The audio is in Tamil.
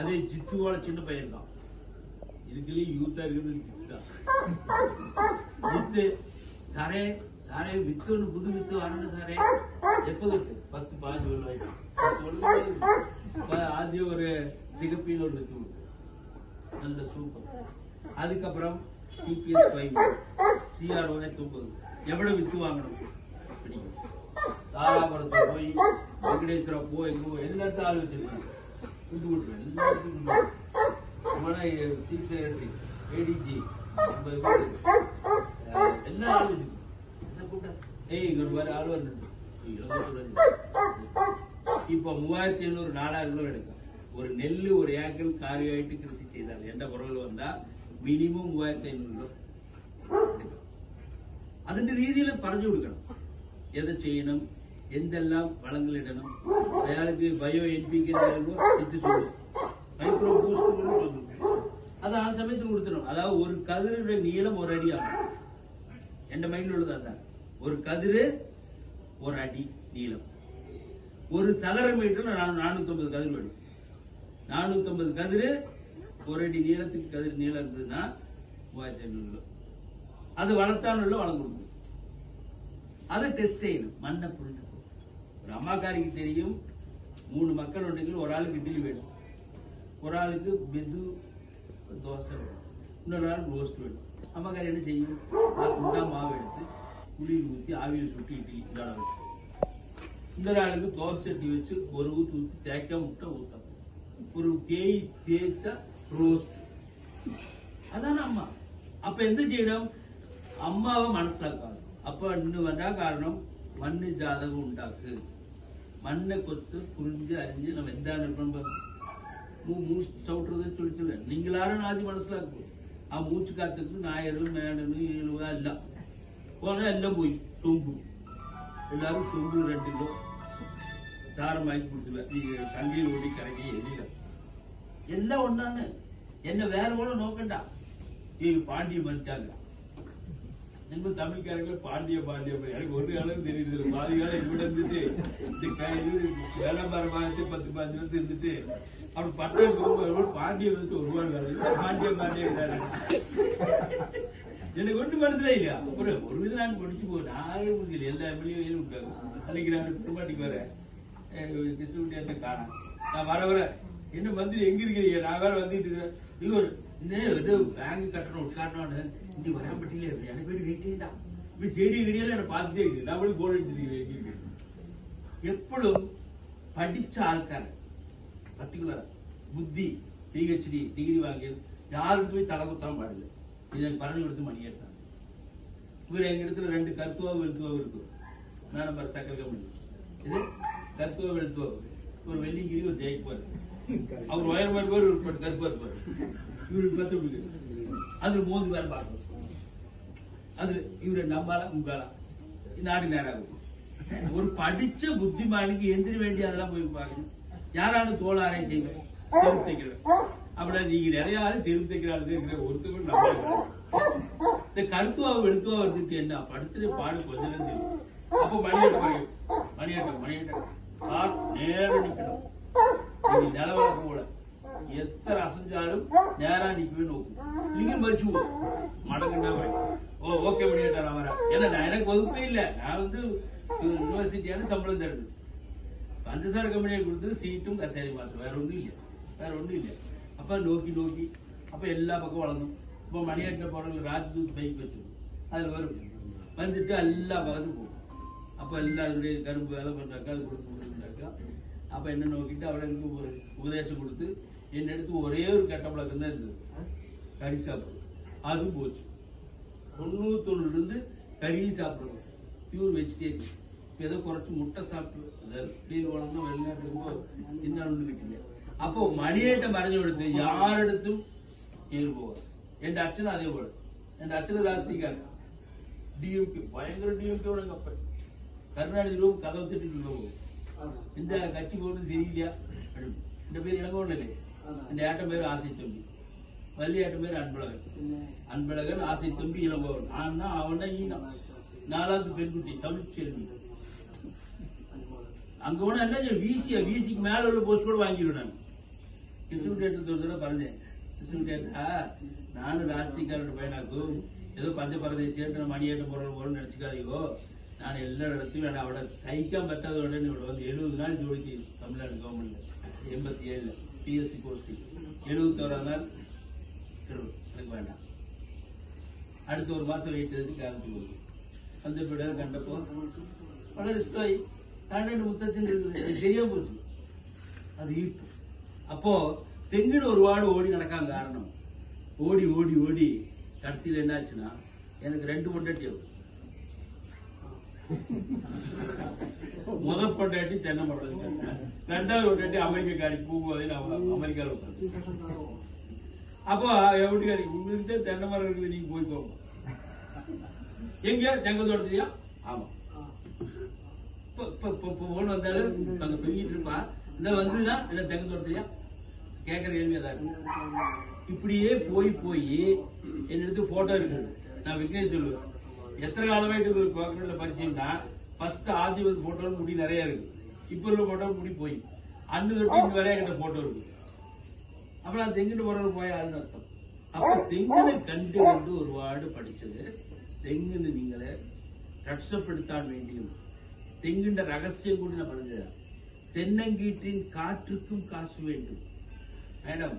அதே ஜித்துவோட சின்ன பையன் தான். இதுக்குள்ளேயும் யூத்தா இருக்குது ஜித்து தான். வித்து சாரே சாரே வித்து புது வித்து வரணும் சாரே. எப்போ தொட்டு 10-15 ஆദ്യം ஒரு சிகப்பின்னு ஒரு வித்து நல்ல சூப்பர். அதுக்கப்புறம் டிபிஎஸ் 5 CR 90 எவ்வளவு வித்து வாங்கணும் பிடிக்கும். தாராபுரத்தை போய் வெங்கடேஸ்வரா போய் எல்லாத்தையும் ஆள் வச்சிருக்காங்க. விட்டு விட்டுருவேன் எல்லாத்துக்கும். சீஃப் செக்ரட்டரி ADG எல்லாம் ஆள் வச்சிருக்கேன். இங்க ஒரு மாதிரி ஆள் வந்து இப்ப 3500 4000 எடுக்கும். ஒரு நெல்லு ஒரு ஏக்கர் காரியாயிட்டு கிருஷி செய்தால் எந்த குரல் வந்தா மினிமம் 3500 അതിന്റെ രീതിയിൽ പറഞ്ഞു കൊടുക്കണം. എത് ചെയ്യണം, എന്തെല്ലാം വളങ്ങൾ ഇടണം. അയാൾക്ക് ബയോ NPK മൈക്രോ ബൂസ്റ്റ് അത് ആ സമയത്ത് കൊടുത്തിടണം. അതായത് ഒരു കതിരുടെ നീളം ഒരടിയാണ്. എന്റെ മൈൻഡിലുള്ളത് അതാണ്. ഒരു കതിര് ഒരടി നീളം. ഒരു சதுர மீட்டர் 450 கதிர் வேணும். 450 கதிரு ஒரு அடி நீளத்துக்கு கதிர் நீளம் இருந்ததுன்னா 3500. அது வளர்த்தானுள்ள வளம் கொடுக்கும். அதை டெஸ்ட் செய்யணும். மண்ணை புரிஞ்சு ஒரு அம்மாக்காரிக்கு தெரியும் 3 மக்கள் உണ്ടെങ്കിൽ ஒரு ஆளுக்கு இட்லி வேணும், ஒரு ஆளுக்கு மெது தோசை வேணும், இன்னொரு ஆளுக்கு ரோஸ்ட் வேணும். அம்மாக்காரி என்ன செய்யும்? குண்டா மாவு எடுத்து குளிர் ஊற்றி ஆவியில் சுட்டி இட்லி இல்லாத வச்சு, இன்னொரு ஆளுக்கு தோசை சட்டி வச்சு ஒரு ஊத்து ஊற்றி தேய்க்க முட்டை ஊத்த ஒரு தேய்ச்சா ரோஸ்ட். அதான அம்மா. அப்ப എന്ത് ചെയ്യണം? അമ്മാവെ മനസ്സിലാക്കാം. അപ്പൊ ഇന്ന് വരാ കാരണം മണ്ണ് ജാതകം ഉണ്ടാക്ക്. മണ്ണ് കൊത്ത് പുരിഞ്ഞ് അരിഞ്ഞ് നമ്മൾ എന്താണ് ചവിട്ടുறது ചൊല്ലിച്ചില്ല. നിങ്ങളാരും ആദ്യം മനസ്സിലാക്കും. ആ മൂച്ച് കാറ്റത്ത് നായരും മേടനും ഏഴുവ എല്ലാം പോണ എല്ലാം പോയി. സൊമ്പു എല്ലാവരും സൊമ്പു 2 കിലോ ചാരമായി കൊടുത്തില്ല. ഈ കണ്ടിയിൽ ഓടി കറങ്ങി എഴുതില്ല. எல்லாம் ஒண்ணான்னு என்ன வேற கூட நோக்கண்டா. பாண்டிய மன்ட்டாங்க நம்ம தமிழ்காரங்க பாண்டிய எனக்கு ஒரு அளவு தெரியுது. பாதி காலம் இவ்வளவு இருந்துட்டு இந்த வேளாண்மை 10-15 வருஷம் இருந்துட்டு அப்படி பட்டம் போகும்போது பாண்டிய வந்துட்டு ஒரு பாண்டிய எனக்கு ஒண்ணு மனசுல இல்லையா. ஒரு விதம் நான் படிச்சு போறேன். நாளே முடியல. எல்லா எம்எல்ஏயும் இருக்காங்க. அன்னைக்கு நான் திருமாட்டிக்கு வரேன். கிருஷ்ணகுட்டி காண நான் வர என்ன மந்திரி எங்க இருக்கிறீங்க? நான் வேற வந்துட்டு இருக்கிறேன். பேங்க் கட்டணும் உட்காட்டணும் இங்க வராம்பட்டியில எனக்கு போய் வெயிட்டே தான். இப்ப செடி கிடியெல்லாம் என்ன பார்த்துட்டே இருக்கு. நான் போய் போட வச்சிருக்கேன். எப்பளும் படிச்ச ஆள்கார பர்டிகுலரா புத்தி PhD டிகிரி வாங்கி யாருக்கு போய் தலை குத்தாம பாடல. இது எனக்கு பறந்து கொடுத்து மணி எடுத்தாங்க. இவர் எங்க இடத்துல 2 கருத்துவாவும் வெளுத்துவாவும் இருக்கும். மேடம் பாரு சக்கர கம்பெனி இது கருத்துவா வெளுத்துவா. ஒரு வெள்ளிங்கிரி ஒரு ஜெயிப்பாரு. அவர் உயரமா இருப்பாரு, ஒரு கருப்பா இருப்பாரு. இவருக்கு 10 அது மோதி வேற பார்க்கணும். அது இவரை நம்பால உங்கால நாடு நேராகும். ஒரு படிச்ச புத்திமானுக்கு எந்திர வேண்டிய அதெல்லாம் போய் பார்க்கணும். யாராலும் தோளாரை செய்வேன் தெருவு தைக்கிறேன். அப்படின்னா நீங்க நிறைய ஆளு தெருவு தைக்கிறாள் இருக்கிற ஒருத்தர் நம்ப. இந்த கருத்துவா வெளுத்துவா வந்துட்டு என்ன படுத்துற பாடு கொஞ்சம் தெரியும். அப்போ மணியாட்டம் கார் நேர நிக்கணும். நிலவரம் போல எத்தனை அசைஞ்சாலும் நேரா நிக்கவே நோக்கும். நீங்க மறிச்சு மடங்குன்னா ஓகே பண்ணிட்டா நான் வரேன். ஏன்னா எனக்கு வகுப்பே இல்ல. நான் வந்து யூனிவர்சிட்டியான சம்பளம் தருது. பஞ்சசார கம்பெனியை கொடுத்தது சீட்டும் கசேரி மாத்திரம். வேற ஒண்ணும் இல்ல. அப்ப நோக்கி அப்ப எல்லா பக்கம் வளர்ந்தோம். இப்ப மணியாட்டில் போறவங்க ராஜ்தூத் பைக் வச்சிருக்கோம். அதுல வரும் வந்துட்டு எல்லா பக்கத்தும் போகும். அப்ப எல்லாருடைய கரும்பு வேலை பண்றாக்கா அது கொடுத்துருக்காக்கா. அப்ப என்ன நோக்கிட்டு அவளுக்கு உபதேசம் கொடுத்து என்ன எடுத்து ஒரே ஒரு கட்டப்பழக்கம் தான் இருந்தது, கறி சாப்பிடுறது. அதுவும் போச்சு. 99 இருந்து கறியும் சாப்பிடுறது. Pure vegetarian. ஏதோ குறைச்சு முட்டை சாப்பிட்டு அதாவது வளர்ந்தா வெளிநாட்டு இன்னொன்னு கிட்டீங்க. அப்போ மணியேட்டம் மறைஞ்சு கொடுத்து யாரிடத்தும் ஏறு போவார். என் அச்சனும் அதே போல. என் அச்சனை ராஷ்டிரிக்காரன் டிஎம்கே பயங்கர டிஎம்கே அப்ப கருணாநிதி ரூபம் கதவை திட்டு போகும். இந்த கட்சி போட்டு தெரியலையா? இந்த பேர் இளங்கோன்னு இல்லை. இந்த ஏட்டம் பேர் ஆசை தம்பி, வள்ளி ஏட்டம் பேர் அன்பழகன் ஆசை தம்பி இளங்கோவன். ஆனா அவனா ஈனா 4வது பெண்குட்டி தமிழ்ச்செல்வி. அங்க ஒண்ணு என்ன வீசிக்கு மேல உள்ள போஸ்ட் கூட வாங்கிடுவேன் நான். கிருஷ்ணகிரி ஒரு தடவை பறந்தேன். கிருஷ்ணகிரிட்டா நானும் ராஷ்டிரிக்காரன் பையனாக்கு ஏதோ பஞ்ச பரதேசியாட்டு மணியேட்டம் போறோம்னு நினைச்சுக்காதீங்கோ. நான் எல்லா இடத்துலையும் அவட சைக்கா பத்தாத உடனே இவட வந்து 70 நாள் ஜோடிக்கு தமிழ்நாடு கவர்மெண்ட்ல 87 PSC போஸ்டிங் 71ஆம் நாள் எனக்கு வேண்டாம். அடுத்த ஒரு மாசம் வெயிட் எதுக்கு காமிச்சு போகுது அந்த பிட கண்டப்போ വളരെ ഇഷ്ടമായി. രണ്ട് മുത്തച്ഛൻ്റെ தெரியாம போச்சு அது ஈர்ப்பு. அப்போ தெங்குன்னு ഒരുപാട് ஓடி நடக்காம காரணம் ஓடி ஓடி ஓடி கடைசியில் என்னாச்சுன்னா எனக்கு 2 பொண்டாட்டியாகும். முதல் பொண்டாட்டி தென்னை மரம், 2வது பொண்டாட்டி அமெரிக்காரி பூங்குவதை அமெரிக்காவில் உட்காந்து. அப்போ எப்படிக்காரி உங்களுக்கு தென்னை மரம் இருக்குது, நீங்க போய் போங்க. எங்க தெங்க தோட்டத்திலையா? ஆமா. போன் வந்தாலும் அங்க தூங்கிட்டு இருப்பா. இந்த வந்துன்னா என்ன தெங்க தோட்டத்திலையா கேட்கற கேள்வி அதான். இப்படியே போய் போய் என்னிடத்து போட்டோ இருக்குது. நான் விக்னேஷ் சொல்லுவேன், எத்தனை காலமாயிட்டு கோகனட்ல பரிச்சயம்னா ஃபர்ஸ்ட் ஆதி வந்து போட்டோ முடி நிறைய இருக்கு. இப்ப உள்ள போட்டோ முடி போய் அண்ணு தொட்டி இங்க வரைய கிட்ட போட்டோ இருக்கு. அப்ப நான் തെങ്ങിട്ട് போறது போய் ஆளுன்னு அர்த்தம். அப்ப തെങ്ങിനെ കണ്ട് കണ്ട് ഒരുപാട് പഠിച്ചത് തെങ്ങിന് നിങ്ങളെ രക്ഷപ്പെടുത്താൻ വേണ്ടിയും തെങ്ങിന്റെ രഹസ്യം കൂടി ഞാൻ പറഞ്ഞുതരാം. തെന്നങ്കീറ്റിൻ കാற்றுക്കും കാശ് വേണ്ടും. மேடம்